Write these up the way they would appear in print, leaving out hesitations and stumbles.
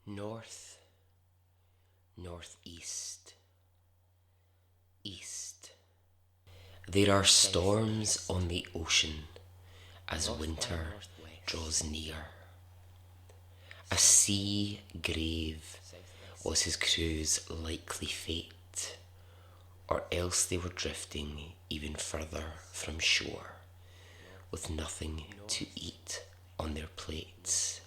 North, northeast, east. There are storms on the ocean as winter draws near. A sea grave was his crew's likely fate, or else they were drifting even further from shore, with nothing to eat on their plates.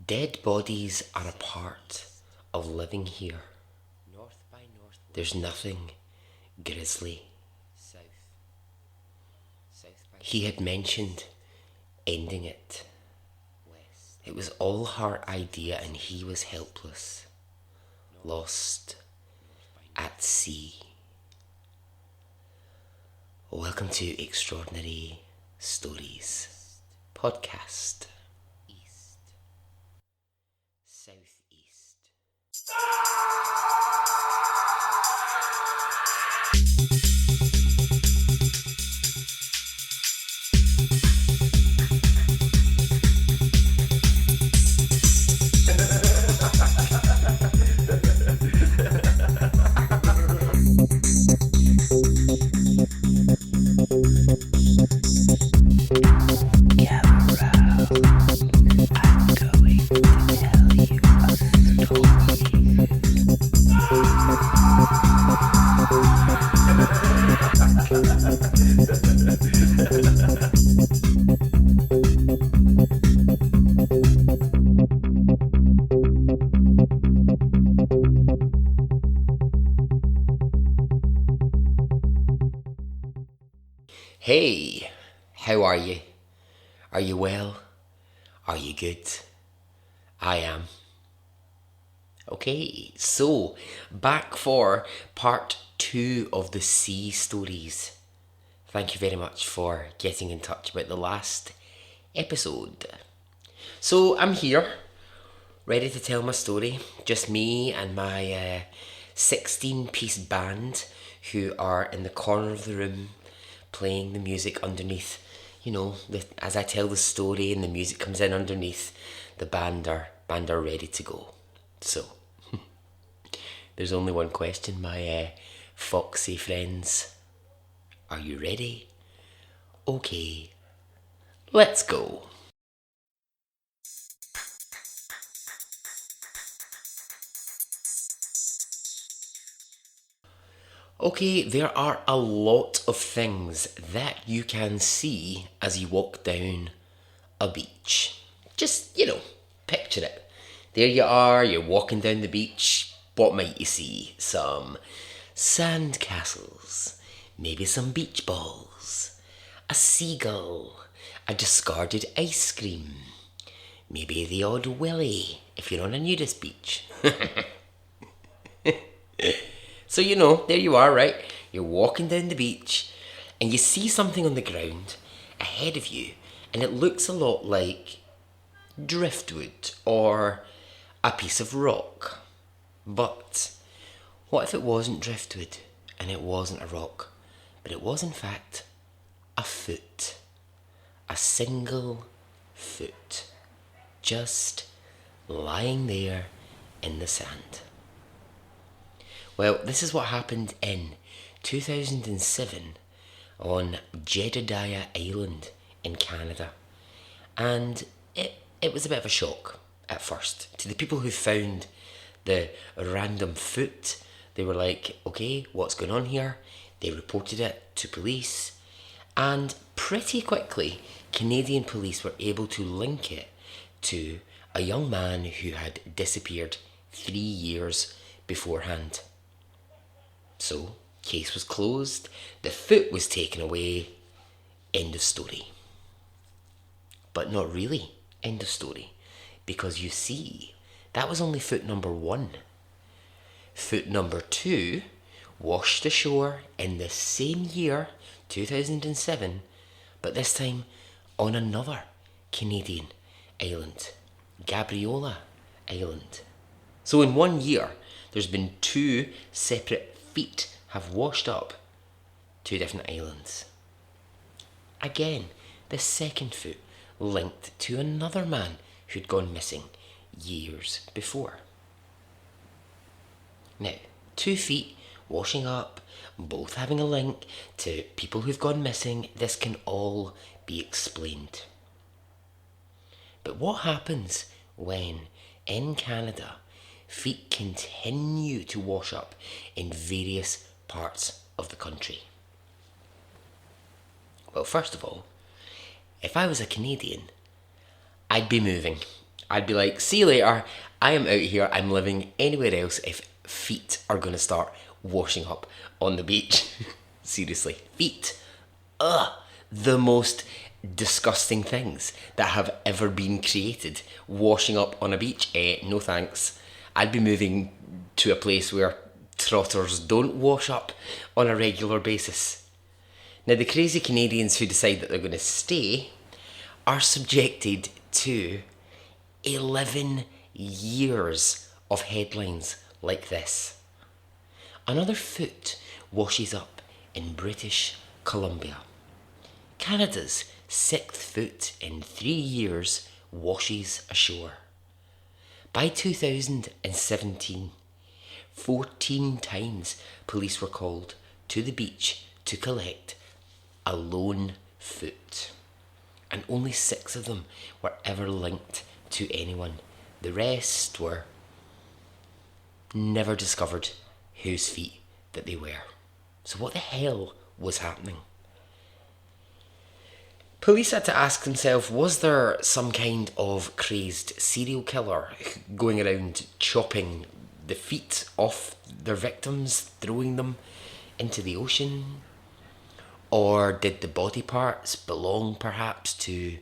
Dead bodies are a part of living here. There's nothing grisly. He had mentioned ending it. It was all her idea and he was helpless, lost at sea. Welcome to Extraordinary Stories podcast. Southeast. Hey, how are you? Are you well? Are you good? I am. Okay, so back for part 2 of the sea stories. Thank you very much for getting in touch about the last episode. So I'm here, ready to tell my story. Just me and my 16-piece band who are in the corner of the room playing the music underneath. You know, as I tell the story and the music comes in underneath, the band are ready to go. So, there's only one question, my foxy friends. Are you ready? Okay, let's go. Okay, there are a lot of things that you can see as you walk down a beach. Just, picture it. There you are, you're walking down the beach. What might you see? Some sand castles, maybe some beach balls, a seagull, a discarded ice cream, maybe the odd willy if you're on a nudist beach. So, there you are, right? You're walking down the beach and you see something on the ground ahead of you, and it looks a lot like driftwood or a piece of rock. But what if it wasn't driftwood and it wasn't a rock, but it was in fact a foot? A single foot, just lying there in the sand. Well, this is what happened in 2007 on Jedediah Island in Canada. And it was a bit of a shock at first. To the people who found the random foot, they were like, okay, what's going on here? They reported it to police. And pretty quickly, Canadian police were able to link it to a young man who had disappeared 3 years beforehand. So, case was closed, the foot was taken away, end of story. But not really, end of story. Because you see, that was only foot number 1. Foot number 2 washed ashore in the same year, 2007, but this time on another Canadian island, Gabriola Island. So in 1 year, there's been 2 separate feet have washed up 2 different islands. Again, the second foot linked to another man who'd gone missing years before. Now, 2 feet washing up, both having a link to people who've gone missing, this can all be explained. But what happens when, in Canada, feet continue to wash up in various parts of the country? Well, first of all, if I was a Canadian, I'd be moving. I'd be like, see you later, I am out here, I'm living anywhere else if feet are going to start washing up on the beach. Seriously, feet. The most disgusting things that have ever been created. Washing up on a beach, no thanks. I'd be moving to a place where trotters don't wash up on a regular basis. Now, the crazy Canadians who decide that they're going to stay are subjected to 11 years of headlines like this. Another foot washes up in British Columbia. Canada's 6th foot in 3 years washes ashore. By 2017, 14 times police were called to the beach to collect a lone foot. And only 6 of them were ever linked to anyone. The rest were never discovered whose feet that they were. So what the hell was happening? Police had to ask themselves, was there some kind of crazed serial killer going around chopping the feet off their victims, throwing them into the ocean? Or did the body parts belong perhaps to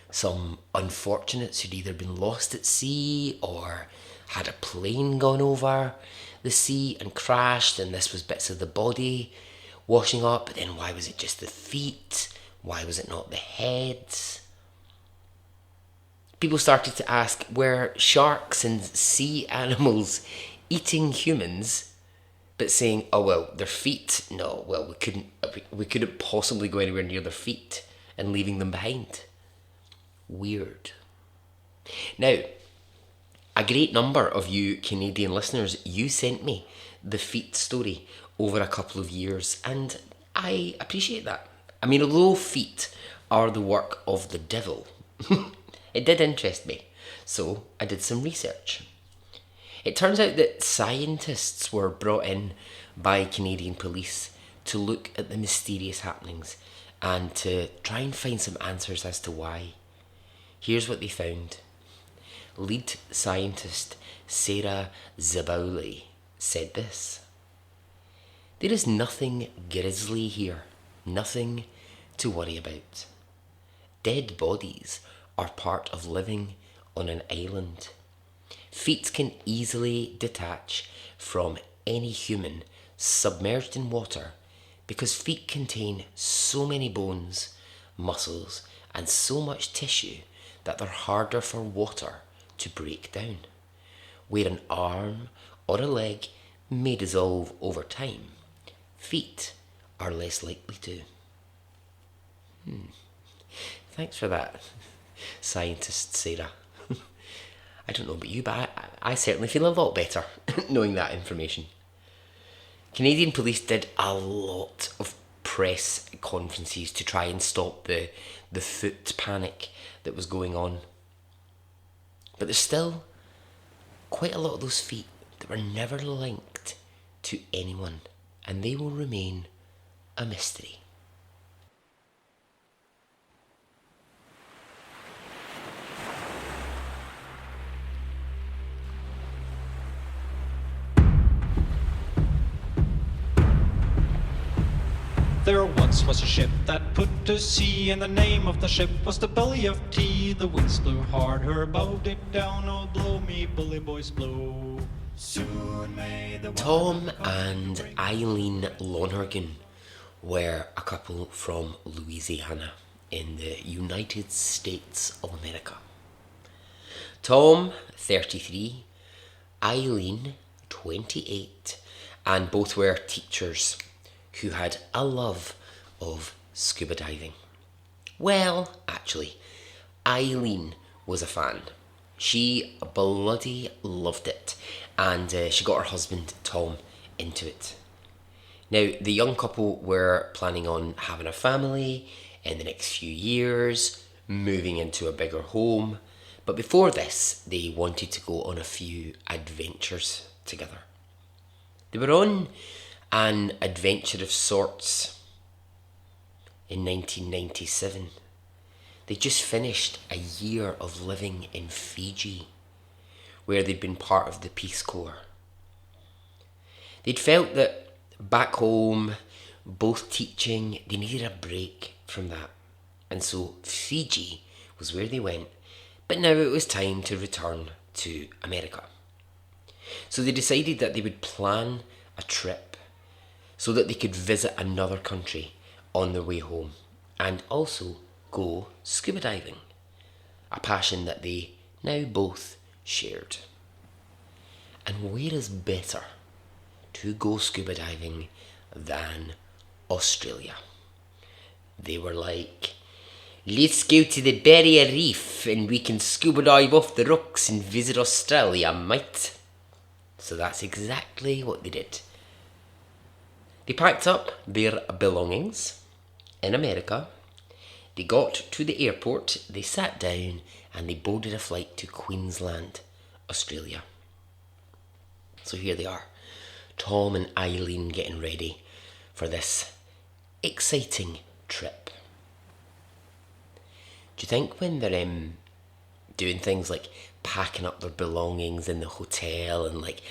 some unfortunates who'd either been lost at sea or had a plane gone over the sea and crashed, and this was bits of the body washing up? But then why was it just the feet? Why was it not the heads? People started to ask, were sharks and sea animals eating humans but saying, oh well, their feet, no, well, we couldn't possibly go anywhere near their feet, and leaving them behind? Weird. Now, a great number of you Canadian listeners, you sent me the feet story over a couple of years, and I appreciate that. I mean, although feet are the work of the devil, it did interest me, so I did some research. It turns out that scientists were brought in by Canadian police to look at the mysterious happenings and to try and find some answers as to why. Here's what they found. Lead scientist Sarah Zabauli said this: there is nothing grisly here, nothing to worry about. Dead bodies are part of living on an island. Feet can easily detach from any human submerged in water because feet contain so many bones, muscles, and so much tissue that they're harder for water to break down. Where an arm or a leg may dissolve over time, feet are less likely to. Thanks for that, scientist Sarah. I don't know about you, but I certainly feel a lot better knowing that information. Canadian police did a lot of press conferences to try and stop the foot panic that was going on. But there's still quite a lot of those feet that were never linked to anyone, and they will remain a mystery. There once was a ship that put to sea, and the name of the ship was the Billy of Tea. The winds blew hard, her bow dipped down, oh blow me bully boys blow. Soon may the Tom and Eileen Lonergan were a couple from Louisiana in the United States of America. Tom, 33, Eileen, 28, and both were teachers who had a love of scuba diving. Well, actually, Eileen was a fan. She bloody loved it, and she got her husband Tom into it. Now, the young couple were planning on having a family in the next few years, moving into a bigger home, but before this, they wanted to go on a few adventures together. They were on an adventure of sorts in 1997. They just finished a year of living in Fiji, where they'd been part of the Peace Corps. They'd felt that back home, both teaching, they needed a break from that. And so Fiji was where they went, but now it was time to return to America. So they decided that they would plan a trip so that they could visit another country on their way home and also go scuba diving, a passion that they now both shared. And where is better to go scuba diving than Australia? They were like, let's go to the Barrier Reef and we can scuba dive off the rocks and visit Australia, mate. So that's exactly what they did. They packed up their belongings in America. They got to the airport, they sat down and they boarded a flight to Queensland, Australia. So here they are, Tom and Eileen getting ready for this exciting trip. Do you think when they're doing things like packing up their belongings in the hotel and like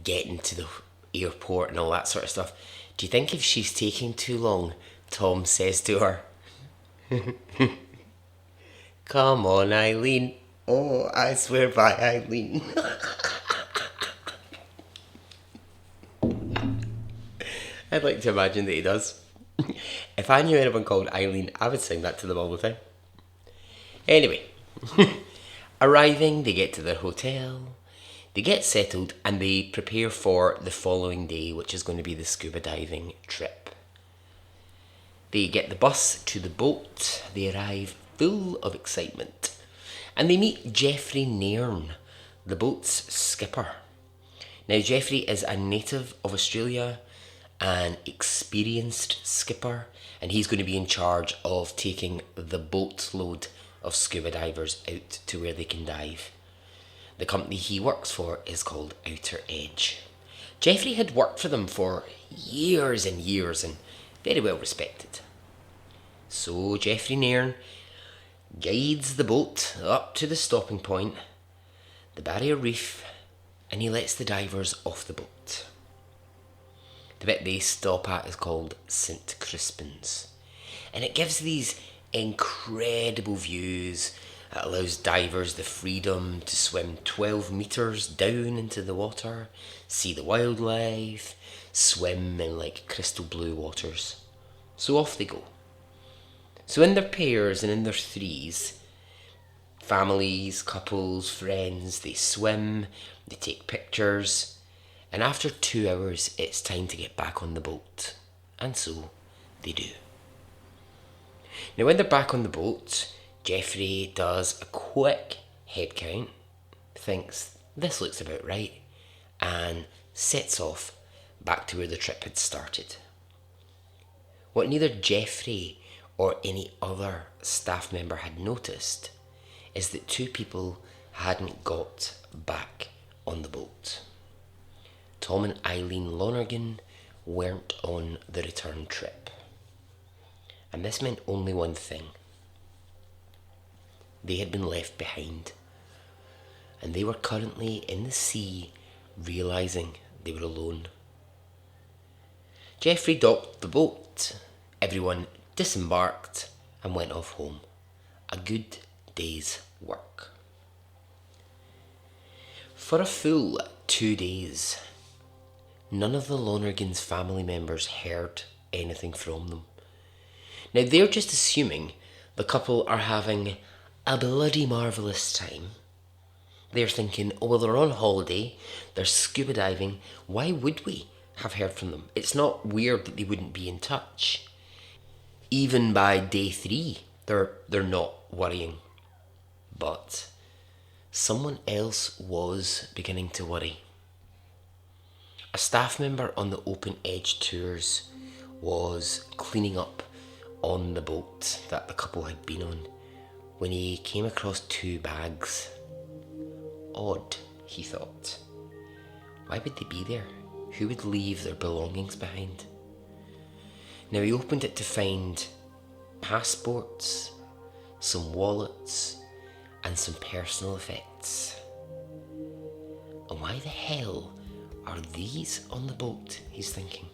getting to the airport and all that sort of stuff, do you think if she's taking too long, Tom says to her, come on, Eileen. Oh, I swear by Eileen. I'd like to imagine that he does. If I knew anyone called Eileen, I would sing that to them all the time. Anyway, arriving, they get to their hotel, they get settled, and they prepare for the following day, which is going to be the scuba diving trip. They get the bus to the boat, they arrive full of excitement, and they meet Jeffrey Nairn, the boat's skipper. Now, Jeffrey is a native of Australia, an experienced skipper, and he's going to be in charge of taking the boatload of scuba divers out to where they can dive. The company he works for is called Outer Edge. Jeffrey had worked for them for years and years and very well respected. So Jeffrey Nairn guides the boat up to the stopping point, the Barrier Reef, and he lets the divers off the boat. The bit they stop at is called St. Crispin's, and it gives these incredible views. It allows divers the freedom to swim 12 metres down into the water, see the wildlife, swim in like crystal blue waters. So off they go. So in their pairs and in their threes, families, couples, friends, they swim, they take pictures, and after 2 hours it's time to get back on the boat. And so they do. Now when they're back on the boat, Jeffrey does a quick head count, thinks this looks about right, and sets off back to where the trip had started. What neither Jeffrey or any other staff member had noticed is that 2 people hadn't got back on the boat. Tom and Eileen Lonergan weren't on the return trip. And this meant only one thing. They had been left behind, and they were currently in the sea, realising they were alone. Jeffrey docked the boat, everyone disembarked and went off home. A good day's work. For a full 2 days, none of the Lonergan's family members heard anything from them. Now they're just assuming the couple are having a bloody marvellous time. They're thinking, oh well, they're on holiday, they're scuba diving, why would we have heard from them? It's not weird that they wouldn't be in touch. Even by day 3, they're not worrying. But someone else was beginning to worry. A staff member on the Open Edge tours was cleaning up on the boat that the couple had been on when he came across 2 bags. Odd, he thought. Why would they be there? Who would leave their belongings behind? Now he opened it to find passports, some wallets, and some personal effects. And why the hell are these on the boat, he's thinking.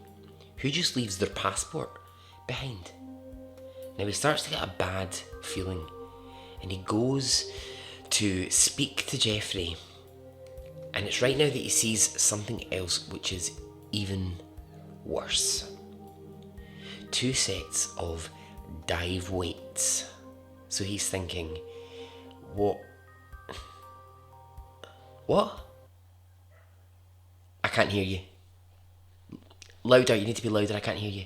Who just leaves their passport behind? Now he starts to get a bad feeling, and he goes to speak to Jeffrey. And it's right now that he sees something else which is even worse. 2 sets of dive weights. So he's thinking, what? I can't hear you. Louder, you need to be louder, I can't hear you.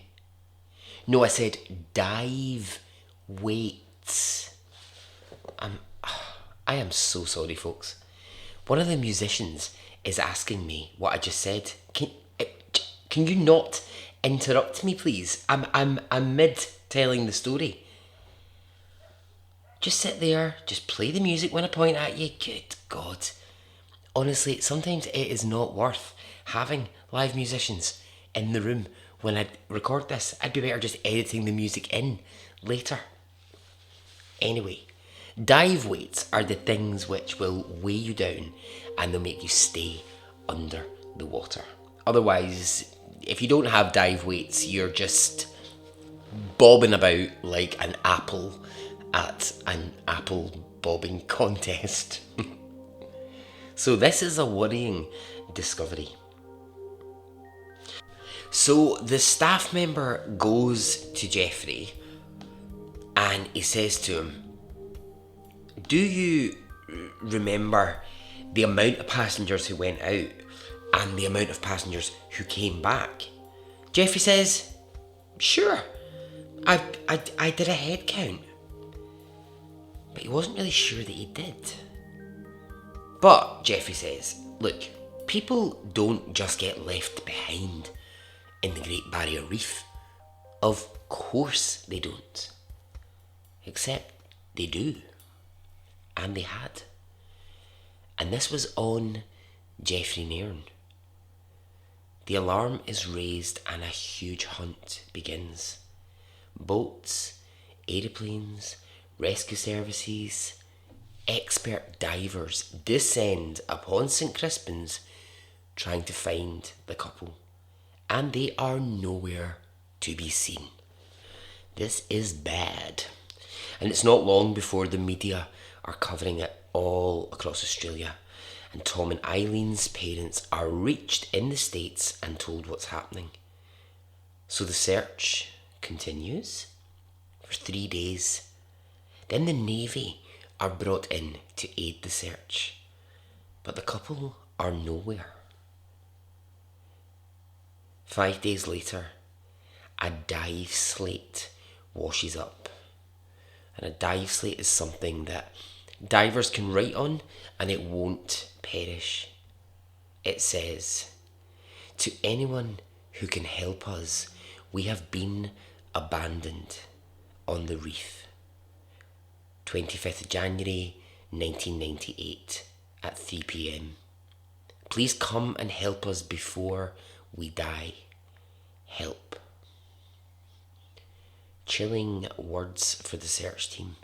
No, I said dive weights. I am so sorry, folks. One of the musicians is asking me what I just said. Can you not interrupt me, please? I'm mid telling the story. Just sit there, just play the music when I point at you. Good God. Honestly, sometimes it is not worth having live musicians in the room when I record this. I'd be better just editing the music in later. Anyway, dive weights are the things which will weigh you down and they'll make you stay under the water. Otherwise, if you don't have dive weights, you're just bobbing about like an apple at an apple bobbing contest. So this is a worrying discovery. So the staff member goes to Jeffrey and he says to him, do you remember the amount of passengers who went out and the amount of passengers who came back? Jeffrey says, sure, I did a head count. But he wasn't really sure that he did. But Jeffrey says, look, people don't just get left behind in the Great Barrier Reef. Of course they don't. Except they do. And they had. And this was on Jeffrey Nairn. The alarm is raised and a huge hunt begins. Boats, aeroplanes, rescue services, expert divers descend upon St. Crispin's trying to find the couple. And they are nowhere to be seen. This is bad. And it's not long before the media are covering it all across Australia. And Tom and Eileen's parents are reached in the States and told what's happening. So the search continues for 3 days. Then the Navy are brought in to aid the search. But the couple are nowhere. 5 days later, a dive slate washes up. And a dive slate is something that divers can write on and it won't perish. It says, to anyone who can help us, we have been abandoned on the reef. 25th of January 1998 at 3 p.m. Please come and help us before we die. Help. Chilling words for the search team.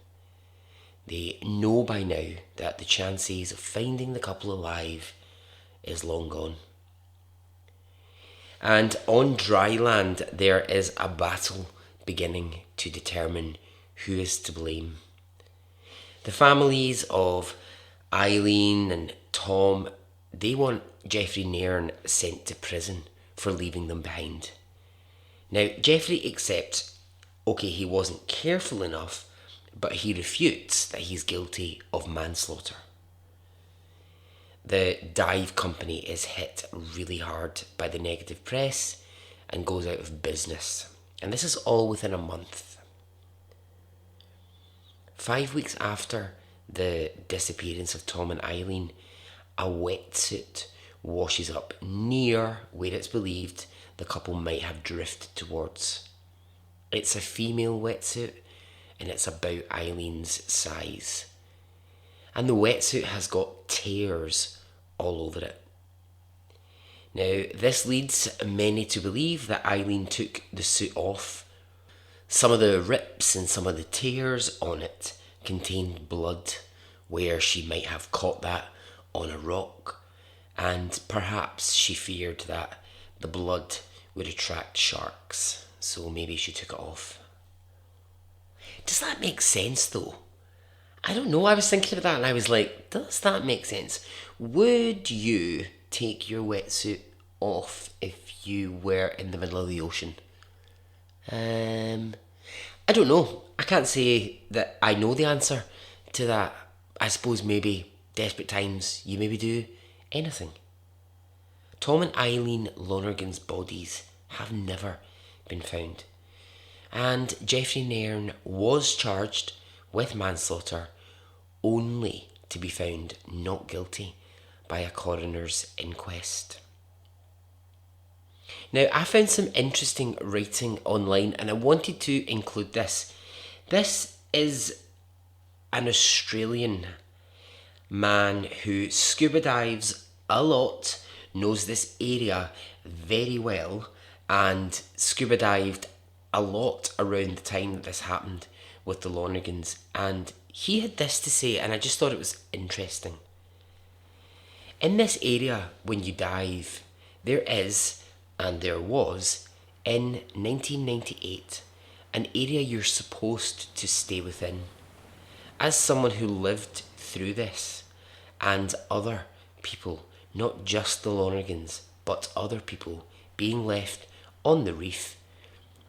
They know by now that the chances of finding the couple alive is long gone. And on dry land, there is a battle beginning to determine who is to blame. The families of Eileen and Tom, they want Jeffrey Nairn sent to prison for leaving them behind. Now, Jeffrey accepts, okay, he wasn't careful enough, but he refutes that he's guilty of manslaughter. The dive company is hit really hard by the negative press and goes out of business. And this is all within a month. 5 weeks after the disappearance of Tom and Eileen, a wetsuit washes up near where it's believed the couple might have drifted towards. It's a female wetsuit and it's about Eileen's size. And the wetsuit has got tears all over it. Now, this leads many to believe that Eileen took the suit off. Some of the rips and some of the tears on it contained blood, where she might have caught that on a rock, and perhaps she feared that the blood would attract sharks, so maybe she took it off. Does that make sense though? I don't know, I was thinking about that and I was like, does that make sense? Would you take your wetsuit off if you were in the middle of the ocean? I don't know. I can't say that I know the answer to that. I suppose maybe desperate times you maybe do anything. Tom and Eileen Lonergan's bodies have never been found. And Jeffrey Nairn was charged with manslaughter, only to be found not guilty by a coroner's inquest. Now, I found some interesting writing online and I wanted to include this. This is an Australian man who scuba dives a lot, knows this area very well, and scuba dived a lot around the time that this happened with the Lonergans. And he had this to say, and I just thought it was interesting. In this area, when you dive, there is, and there was, in 1998, an area you're supposed to stay within. As someone who lived through this, and other people, not just the Lonergans, but other people being left on the reef,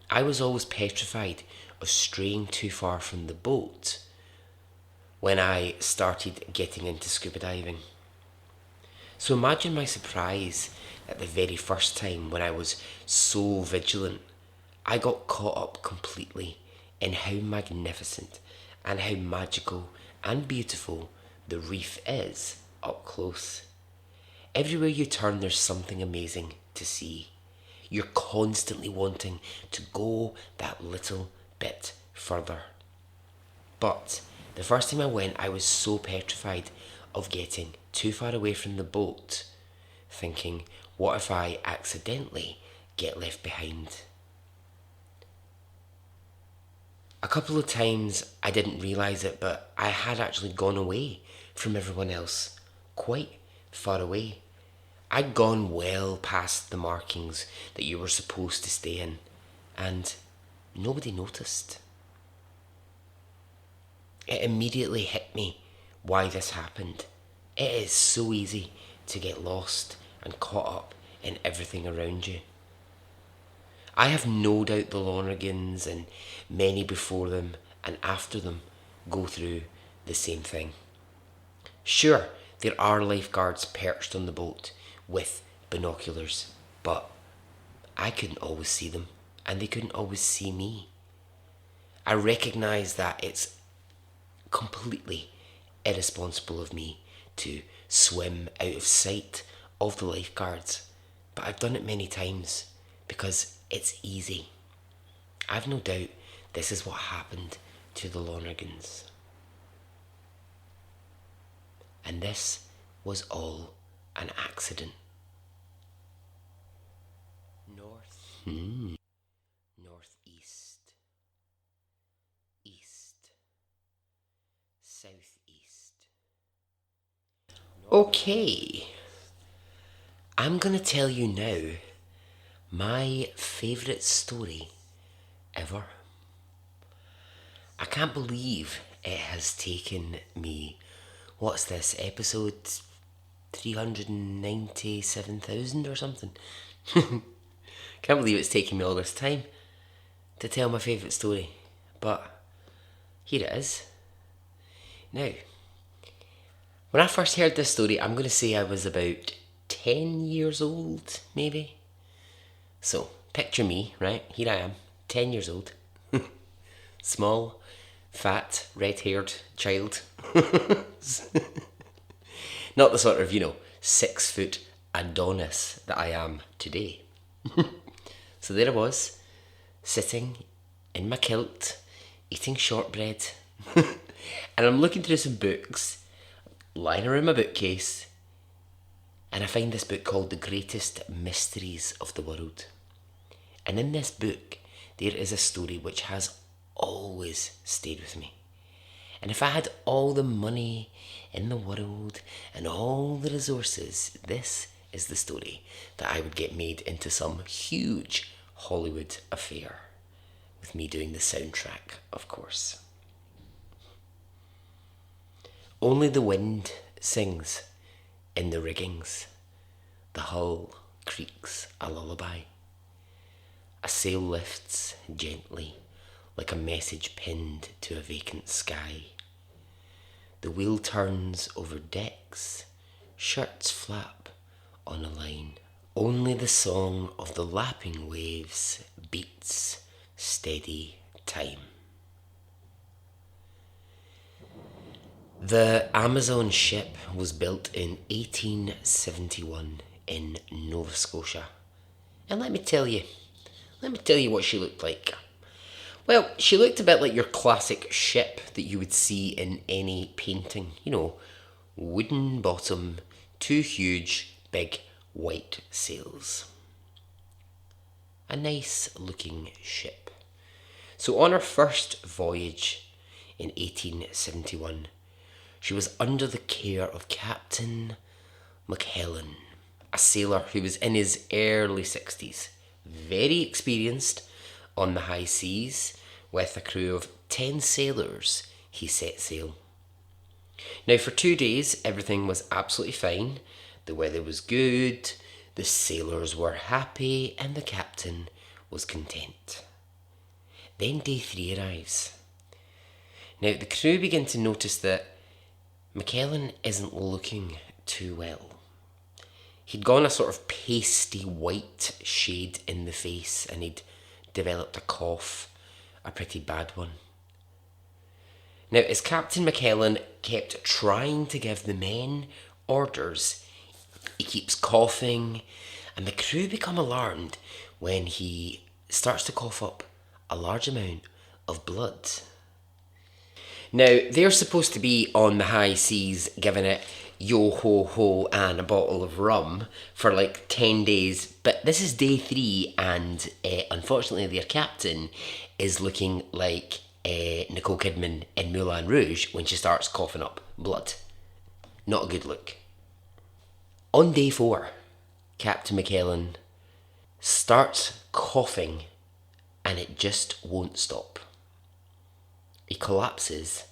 I was always petrified of straying too far from the boat when I started getting into scuba diving. So imagine my surprise at the very first time when I was so vigilant. I got caught up completely in how magnificent and how magical and beautiful the reef is up close. Everywhere you turn, there's something amazing to see. You're constantly wanting to go that little bit further. But the first time I went, I was so petrified of getting too far away from the boat, thinking, what if I accidentally get left behind? A couple of times I didn't realise it, but I had actually gone away from everyone else, quite far away. I'd gone well past the markings that you were supposed to stay in, and nobody noticed. It immediately hit me why this happened. It is so easy to get lost and caught up in everything around you. I have no doubt the Lonergans and many before them and after them go through the same thing. Sure, there are lifeguards perched on the boat with binoculars, but I couldn't always see them and they couldn't always see me. I recognise that it's completely irresponsible of me to swim out of sight of the lifeguards, but I've done it many times because it's easy. I've no doubt this is what happened to the Lonergans. And this was all an accident. Northeast, east, southeast. Okay, I'm gonna tell you now my favourite story ever. I can't believe it has taken me, what's this, episode 397,000 or something? Can't believe it's taken me all this time to tell my favourite story, but here it is. Now, when I first heard this story, I'm going to say I was about 10 years old, maybe. So, picture me, right? Here I am, 10 years old. Small, fat, red-haired child. Not the sort of, 6-foot Adonis that I am today. So there I was, sitting in my kilt, eating shortbread, and I'm looking through some books, lying around my bookcase, and I find this book called The Greatest Mysteries of the World. And in this book, there is a story which has always stayed with me. And if I had all the money in the world and all the resources, this is the story that I would get made into some huge Hollywood affair, with me doing the soundtrack, of course. Only the wind sings in the riggings, the hull creaks a lullaby. A sail lifts gently like a message pinned to a vacant sky. The wheel turns over decks, shirts flap on a line. Only the song of the lapping waves beats steady time. The Amazon ship was built in 1871 in Nova Scotia. And let me tell you what she looked like. Well, she looked a bit like your classic ship that you would see in any painting. Wooden bottom, 2 huge, big white sails. A nice looking ship. So on her first voyage in 1871, she was under the care of Captain McHellen, a sailor who was in his early 60s, very experienced on the high seas. With a crew of 10 sailors, he set sail. Now, for 2 days, everything was absolutely fine. The weather was good, the sailors were happy, and the captain was content. Then day 3 arrives. Now, the crew begin to notice that McKellen isn't looking too well. He'd gone a sort of pasty white shade in the face, and he'd developed a cough, a pretty bad one. Now, as Captain McKellen kept trying to give the men orders, he keeps coughing, and the crew become alarmed when he starts to cough up a large amount of blood. Now, they're supposed to be on the high seas giving it yo ho ho and a bottle of rum for like 10 days, but this is day 3, and unfortunately their captain is looking like Nicole Kidman in Moulin Rouge when she starts coughing up blood. Not a good look. On day 4, Captain McKellen starts coughing and it just won't stop. He collapses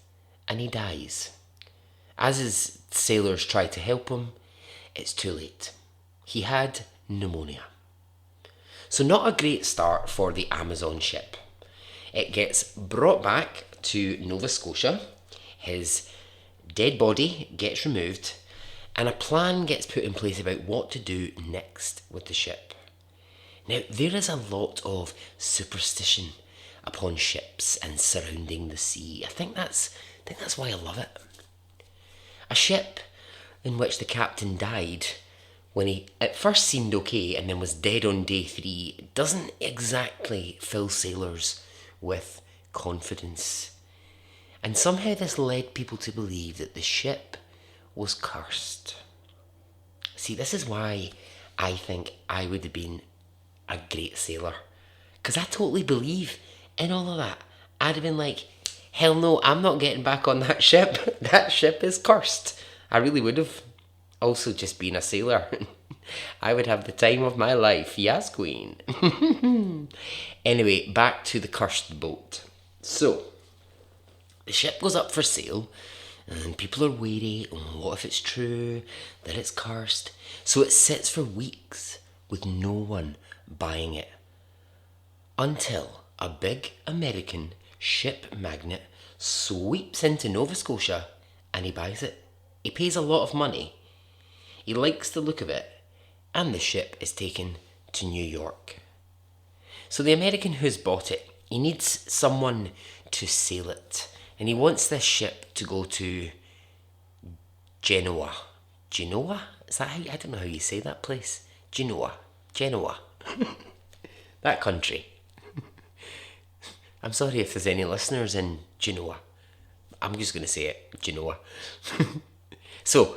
and he dies. As his sailors try to help him, it's too late. He had pneumonia. So not a great start for the Amazon ship. It gets brought back to Nova Scotia, his dead body gets removed, and a plan gets put in place about what to do next with the ship. Now, there is a lot of superstition upon ships and surrounding the sea. I think that's why I love it. A ship in which the captain died when he at first seemed okay and then was dead on day 3 doesn't exactly fill sailors with confidence. And somehow this led people to believe that the ship was cursed. See, this is why I think I would have been a great sailor. Because I totally believe in all of that. I'd have been like, hell no, I'm not getting back on that ship. That ship is cursed. I really would have. Also, just being a sailor, I would have the time of my life. Yes, queen. Anyway, back to the cursed boat. So, the ship goes up for sale, and people are wary, what if it's true, that it's cursed? So it sits for weeks with no one buying it. Until a big American ship magnate sweeps into Nova Scotia and he buys it. He pays a lot of money. He likes the look of it, and the ship is taken to New York. So the American who's bought it, he needs someone to sail it And he wants this ship to go to Genoa. Genoa? Is that how I don't know how you say that place. Genoa. That country. I'm sorry if there's any listeners in Genoa. I'm just going to say it, Genoa. So,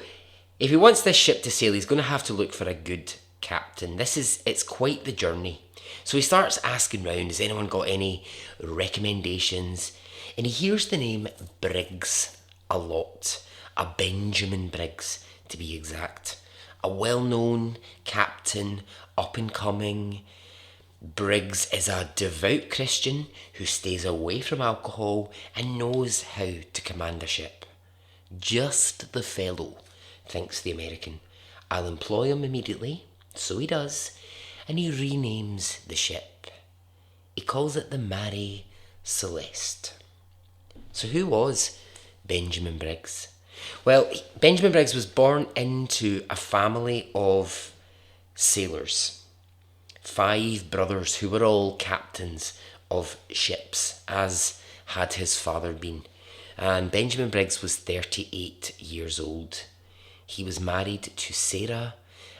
if he wants this ship to sail, he's going to have to look for a good captain. It's quite the journey. So he starts asking round, has anyone got any recommendations? And he hears the name Briggs a lot. A Benjamin Briggs, to be exact. A well-known captain, up and coming. Briggs is a devout Christian who stays away from alcohol and knows how to command a ship. Just the fellow, thinks the American. I'll employ him immediately. So he does, and he renames the ship. He calls it the Mary Celeste. So who was Benjamin Briggs? Well, Benjamin Briggs was born into a family of sailors. 5 brothers who were all captains of ships, as had his father been. And Benjamin Briggs was 38 years old. He was married to Sarah,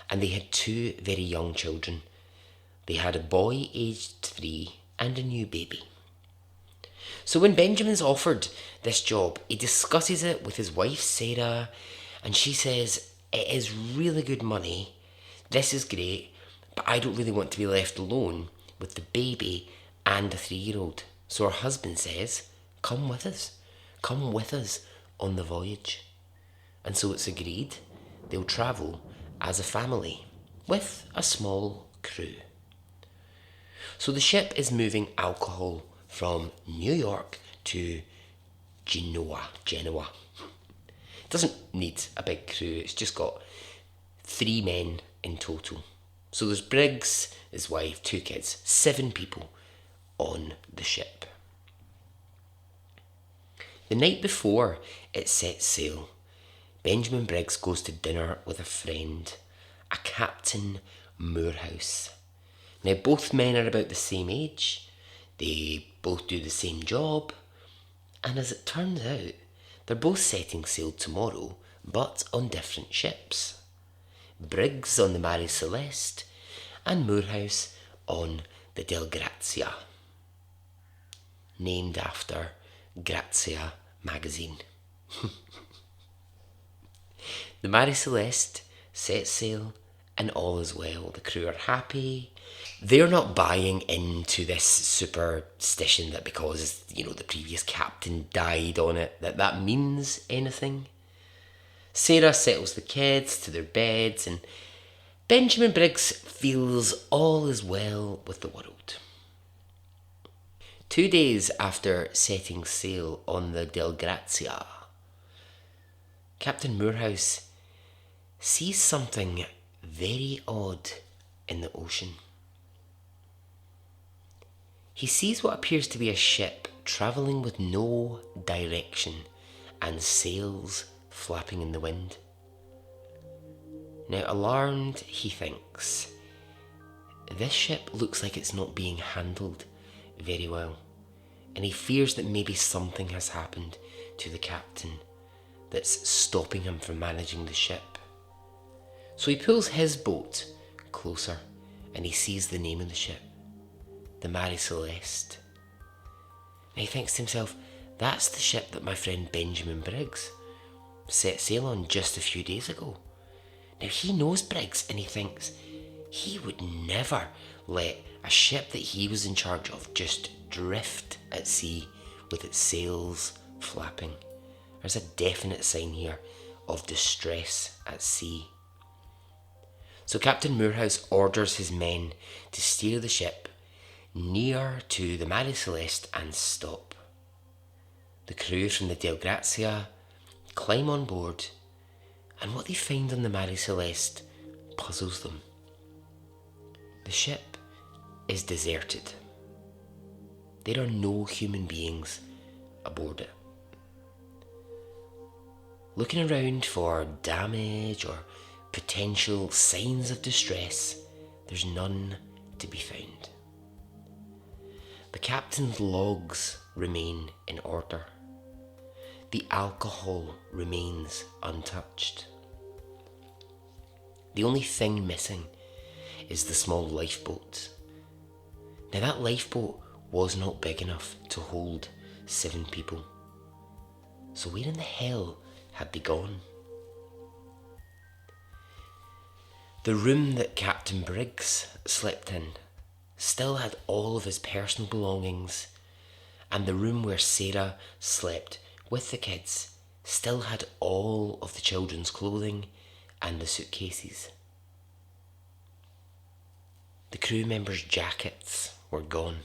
and they had 2 very young children. They had a boy aged 3 and a new baby. So when Benjamin's offered this job, he discusses it with his wife Sarah, and she says, it is really good money, this is great, but I don't really want to be left alone with the baby and a 3-year-old. So her husband says, come with us on the voyage. And so it's agreed they'll travel as a family with a small crew. So the ship is moving alcohol from New York to Genoa. It doesn't need a big crew, it's just got 3 men in total. So there's Briggs, his wife, 2 kids, 7 people on the ship. The night before it sets sail, Benjamin Briggs goes to dinner with a friend, a Captain Moorhouse. Now both men are about the same age, they both do the same job, and as it turns out, they're both setting sail tomorrow, but on different ships. Briggs on the Mary Celeste, and Moorhouse on the Del Grazia, named after Grazia magazine. The Mary Celeste sets sail and all is well. The crew are happy. They're not buying into this superstition that because, the previous captain died on it, that means anything. Sarah settles the kids to their beds and Benjamin Briggs feels all is well with the world. 2 days after setting sail on the Del Grazia, Captain Moorhouse sees something very odd in the ocean. He sees what appears to be a ship travelling with no direction and sails flapping in the wind. Now, alarmed, he thinks, this ship looks like it's not being handled very well, and he fears that maybe something has happened to the captain that's stopping him from managing the ship. So he pulls his boat closer and he sees the name of the ship, the Mary Celeste. And he thinks to himself, that's the ship that my friend Benjamin Briggs set sail on just a few days ago. Now he knows Briggs and he thinks he would never let a ship that he was in charge of just drift at sea with its sails flapping. There's a definite sign here of distress at sea. So Captain Moorhouse orders his men to steer the ship near to the Mary Celeste and stop. The crew from the Del Grazia climb on board, and what they find on the Mary Celeste puzzles them. The ship is deserted. There are no human beings aboard it. Looking around for damage or potential signs of distress, there's none to be found. The captain's logs remain in order. the alcohol remains untouched. The only thing missing is the small lifeboat. Now that lifeboat was not big enough to hold 7 people. So where in the hell had they gone? The room that Captain Briggs slept in still had all of his personal belongings, and the room where Sarah slept with the kids still had all of the children's clothing and the suitcases. The crew members' jackets were gone.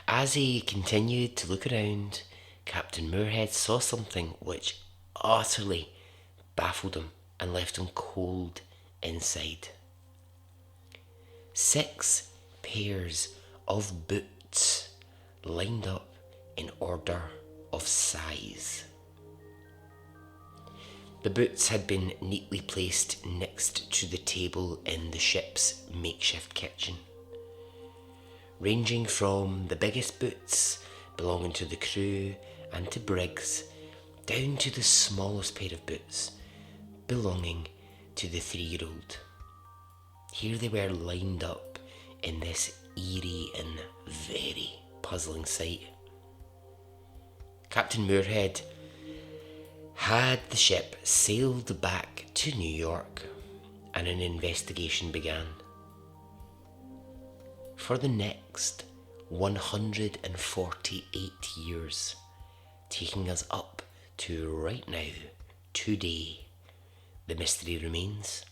As he continued to look around, Captain Moorhead saw something which utterly baffled him and left him cold inside. 6 pairs of boots lined up in order of size. The boots had been neatly placed next to the table in the ship's makeshift kitchen, ranging from the biggest boots belonging to the crew and to Briggs, down to the smallest pair of boots belonging to the 3-year-old. Here they were lined up in this eerie and very puzzling sight. Captain Moorhead had the ship sailed back to New York, and an investigation began. For the next 148 years, taking us up to right now, today, the mystery remains.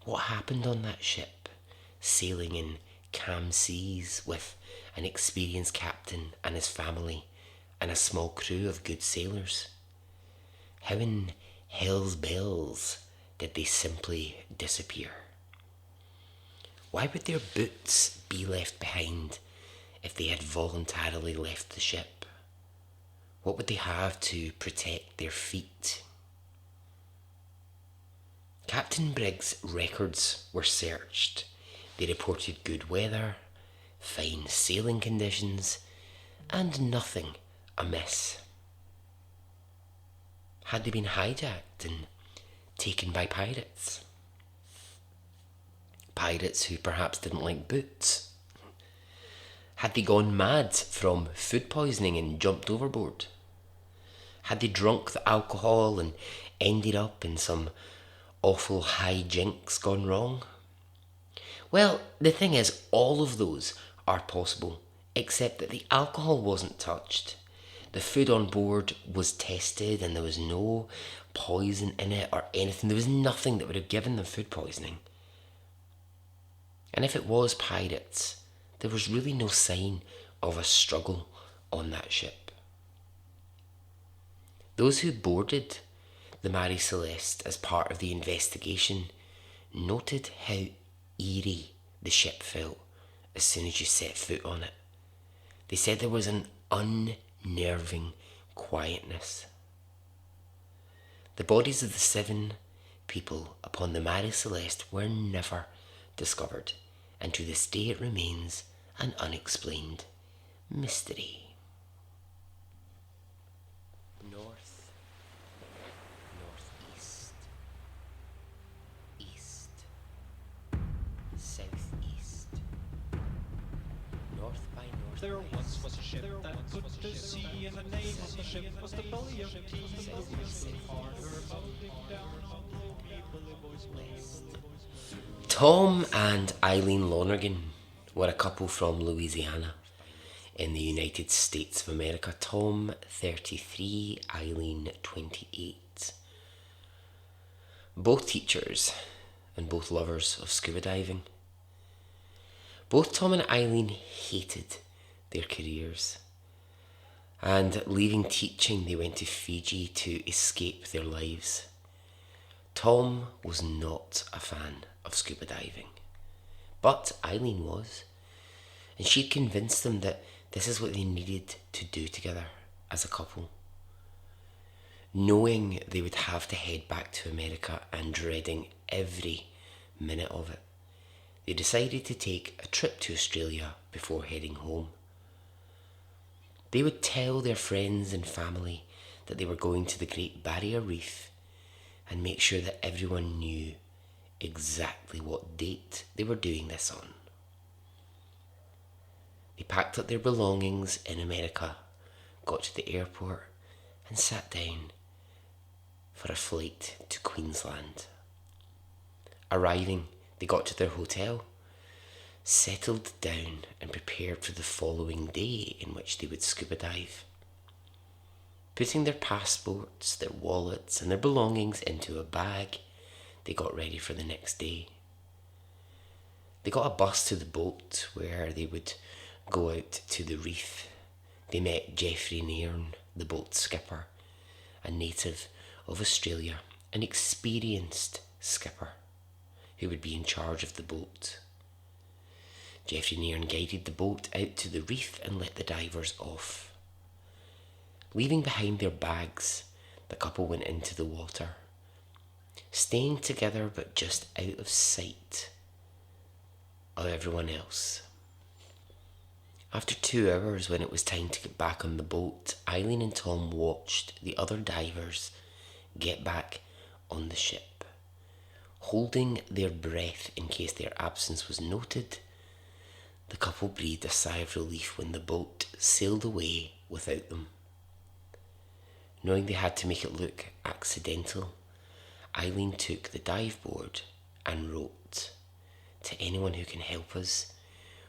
What happened on that ship, sailing in calm seas with an experienced captain and his family and a small crew of good sailors? How in hell's bells did they simply disappear? Why would their boots be left behind if they had voluntarily left the ship? What would they have to protect their feet? Captain Briggs' records were searched. They reported good weather, fine sailing conditions, and nothing amiss. Had they been hijacked and taken by pirates? Pirates who perhaps didn't like boots? Had they gone mad from food poisoning and jumped overboard? Had they drunk the alcohol and ended up in some awful hijinks gone wrong? Well, the thing is, all of those are possible, except that the alcohol wasn't touched. The food on board was tested and there was no poison in it or anything. There was nothing that would have given them food poisoning. And if it was pirates, there was really no sign of a struggle on that ship. Those who boarded the Marie Celeste as part of the investigation noted how eerie the ship felt as soon as you set foot on it. They said there was an unnerving quietness. The bodies of the 7 people upon the Marie Celeste were never discovered, and to this day it remains an unexplained mystery. North, northeast, east, southeast, north by north. There once was a ship that put to sea, and the name of the ship was the Belly of Tea. The whistle harder, bounding down on Logie, bully boys blow. Tom and Eileen Lonergan were a couple from Louisiana in the United States of America. Tom, 33, Eileen, 28. Both teachers and both lovers of scuba diving. Both Tom and Eileen hated their careers, and leaving teaching they went to Fiji to escape their lives. Tom was not a fan of scuba diving, but Eileen was, and she'd convinced them that this is what they needed to do together as a couple. Knowing they would have to head back to America and dreading every minute of it, they decided to take a trip to Australia before heading home. They would tell their friends and family that they were going to the Great Barrier Reef and make sure that everyone knew exactly what date they were doing this on. They packed up their belongings in America, got to the airport and sat down for a flight to Queensland. Arriving, they got to their hotel, settled down and prepared for the following day in which they would scuba dive. Putting their passports, their wallets and their belongings into a bag, they got ready for the next day. They got a bus to the boat where they would go out to the reef. They met Geoffrey Nairn, the boat's skipper, a native of Australia, an experienced skipper who would be in charge of the boat. Geoffrey Nairn guided the boat out to the reef and let the divers off. Leaving behind their bags, the couple went into the water, staying together but just out of sight of everyone else. After 2 hours, when it was time to get back on the boat, Eileen and Tom watched the other divers get back on the ship. Holding their breath in case their absence was noted, the couple breathed a sigh of relief when the boat sailed away without them. Knowing they had to make it look accidental, Eileen took the dive board and wrote, "To anyone who can help us,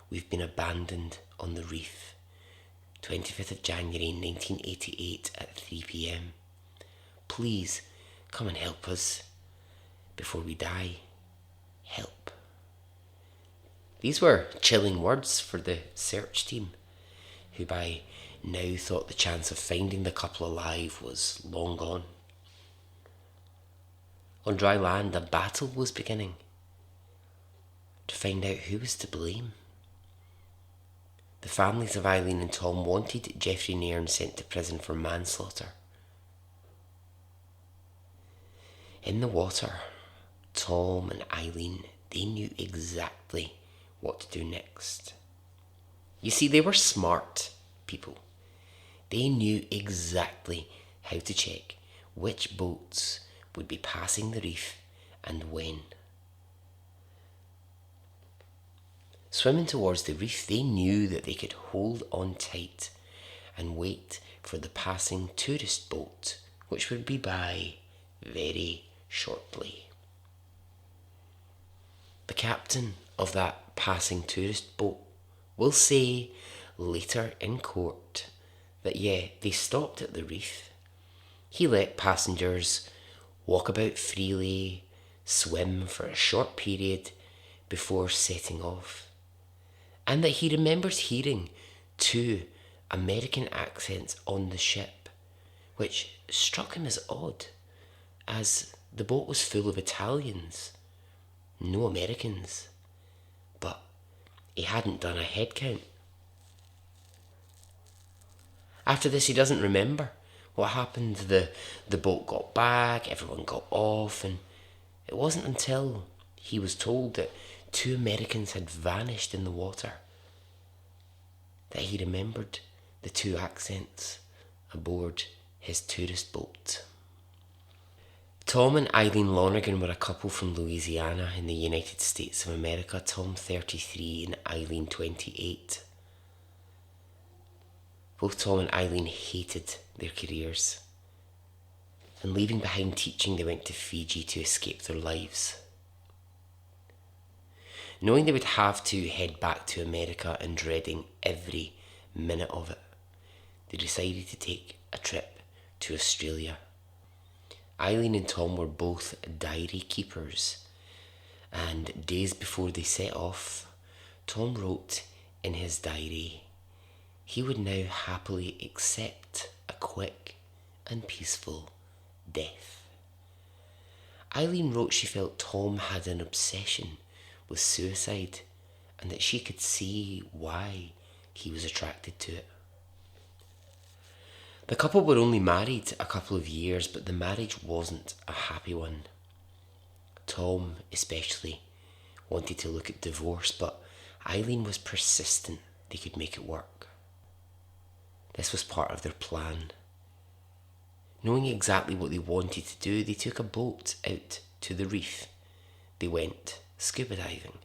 we've been abandoned on the reef, 25th of January 1988 at 3 p.m. Please come and help us before we die. Help." These were chilling words for the search team, who by now thought the chance of finding the couple alive was long gone. On dry land, a battle was beginning to find out who was to blame. The families of Eileen and Tom wanted Geoffrey Nairn sent to prison for manslaughter. In the water, Tom and Eileen, they knew exactly what to do next. You see, they were smart people. They knew exactly how to check which boats would be passing the reef and when. Swimming towards the reef, they knew that they could hold on tight and wait for the passing tourist boat, which would be by very shortly. The captain of that passing tourist boat will say later in court that they stopped at the reef. He let passengers walk about freely, swim for a short period before setting off, and that he remembers hearing 2 American accents on the ship, which struck him as odd, as the boat was full of Italians, no Americans, but he hadn't done a head count. After this, he doesn't remember what happened. The boat got back, everyone got off, and it wasn't until he was told that 2 Americans had vanished in the water that he remembered the 2 accents aboard his tourist boat. Tom and Eileen Lonergan were a couple from Louisiana in the United States of America. Tom 33 and Eileen 28. Both Tom and Eileen hated their careers, and leaving behind teaching, they went to Fiji to escape their lives. Knowing they would have to head back to America and dreading every minute of it, they decided to take a trip to Australia. Eileen and Tom were both diary keepers, and days before they set off, Tom wrote in his diary he would now happily accept a quick and peaceful death. Eileen wrote she felt Tom had an obsession with suicide and that she could see why he was attracted to it. The couple were only married a couple of years, but the marriage wasn't a happy one. Tom especially wanted to look at divorce, but Eileen was persistent they could make it work. This was part of their plan. Knowing exactly what they wanted to do, they took a boat out to the reef. They went scuba diving.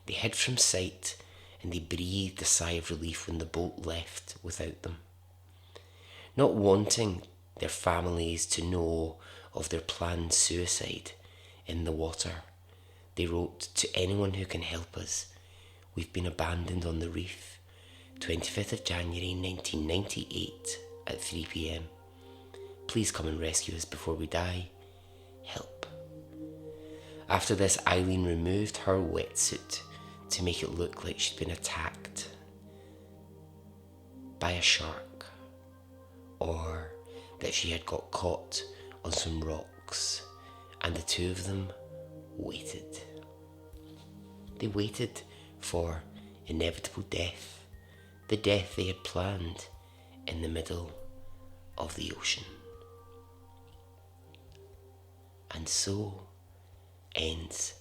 They hid from sight and they breathed a sigh of relief when the boat left without them. Not wanting their families to know of their planned suicide in the water, they wrote, "To anyone who can help us, we've been abandoned on the reef, 25th of January 1998 at 3 p.m. Please come and rescue us before we die. Help." After this, Eileen removed her wetsuit to make it look like she'd been attacked by a shark, or that she had got caught on some rocks, and the two of them waited. They waited for inevitable death, the death they had planned in the middle of the ocean. And so ends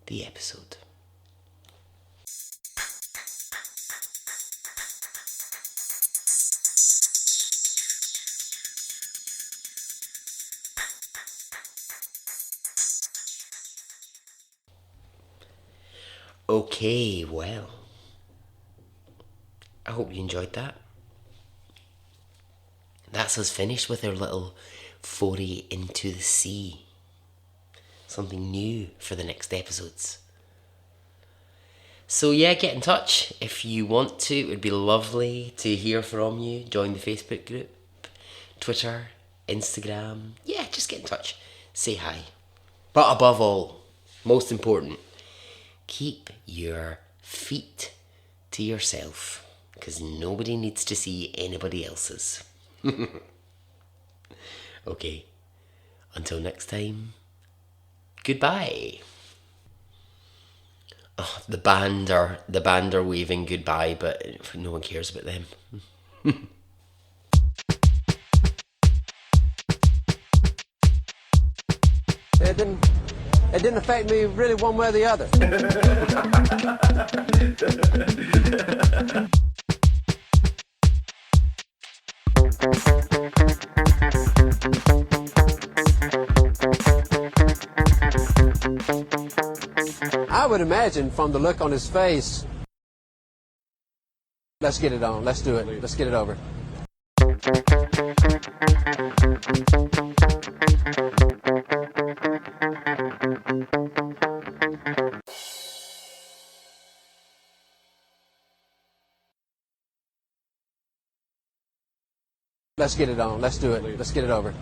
the episode. Okay, well, I hope you enjoyed that. That's us finished with our little foray into the sea. Something new for the next episodes. So yeah, get in touch if you want to. It would be lovely to hear from you. Join the Facebook group, Twitter, Instagram. Yeah, just get in touch. Say hi. But above all, most important, keep your feet to yourself, because nobody needs to see anybody else's. Okay, until next time, goodbye. Oh, the band are waving goodbye, but no one cares about them. It didn't affect me really one way or the other. I would imagine from the look on his face, let's get it on, let's do it, let's get it over. Let's get it on, let's do it, let's get it over.